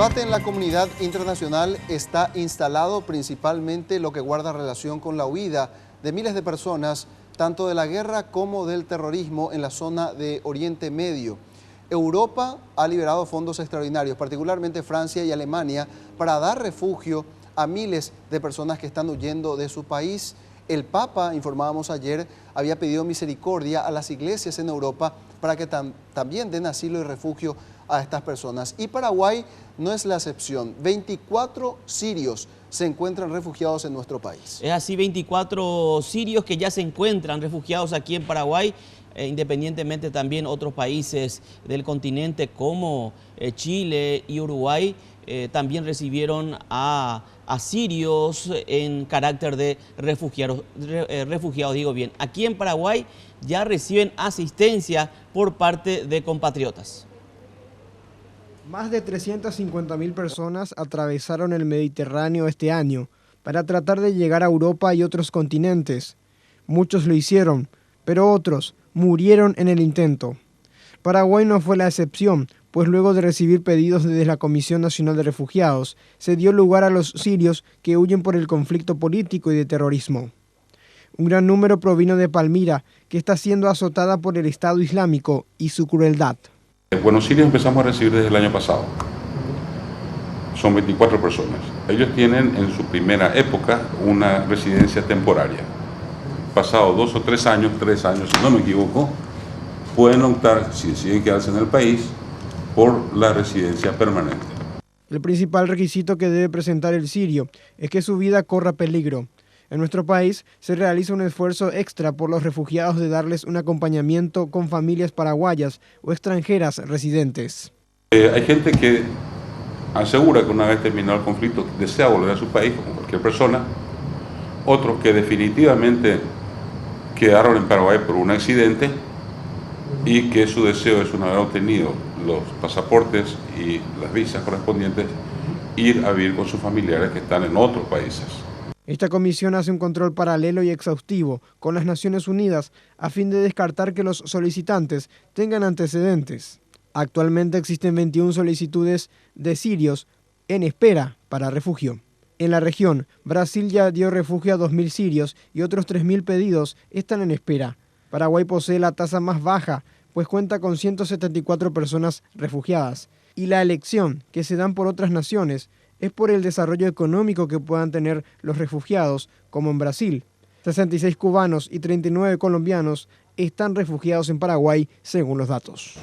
debate en la comunidad internacional está instalado principalmente lo que guarda relación con la huida de miles de personas, tanto de la guerra como del terrorismo en la zona de Oriente Medio. Europa ha liberado fondos extraordinarios, particularmente Francia y Alemania, para dar refugio a miles de personas que están huyendo de su país. El Papa, informábamos ayer, había pedido misericordia a las iglesias en Europa para que también den asilo y refugio a estas personas. Y Paraguay no es la excepción. 24 sirios se encuentran refugiados en nuestro país. Es así, 24 sirios que ya se encuentran refugiados aquí en Paraguay, independientemente también otros países del continente como Chile y Uruguay también recibieron a sirios en carácter de refugiados, digo bien. Aquí en Paraguay ya reciben asistencia por parte de compatriotas. Más de 350.000 personas atravesaron el Mediterráneo este año para tratar de llegar a Europa y otros continentes. Muchos lo hicieron, pero otros murieron en el intento. Paraguay no fue la excepción, pues luego de recibir pedidos desde la Comisión Nacional de Refugiados, se dio lugar a los sirios que huyen por el conflicto político y de terrorismo. Un gran número provino de Palmira, que está siendo azotada por el Estado Islámico y su crueldad. Bueno, sirios empezamos a recibir desde el año pasado. Son 24 personas. Ellos tienen en su primera época una residencia temporaria. Pasado 2 o 3 años, si no me equivoco, pueden optar, si deciden quedarse en el país, por la residencia permanente. El principal requisito que debe presentar el sirio es que su vida corra peligro. En nuestro país se realiza un esfuerzo extra por los refugiados de darles un acompañamiento con familias paraguayas o extranjeras residentes. Hay gente que asegura que una vez terminado el conflicto desea volver a su país, como cualquier persona. Otros que definitivamente quedaron en Paraguay por un accidente y que su deseo es, una vez obtenido los pasaportes y las visas correspondientes, ir a vivir con sus familiares que están en otros países. Esta comisión hace un control paralelo y exhaustivo con las Naciones Unidas a fin de descartar que los solicitantes tengan antecedentes. Actualmente existen 21 solicitudes de sirios en espera para refugio. En la región, Brasil ya dio refugio a 2.000 sirios y otros 3.000 pedidos están en espera. Paraguay posee la tasa más baja, pues cuenta con 174 personas refugiadas. Y la elección que se dan por otras naciones es por el desarrollo económico que puedan tener los refugiados, como en Brasil. 66 cubanos y 39 colombianos están refugiados en Paraguay, según los datos.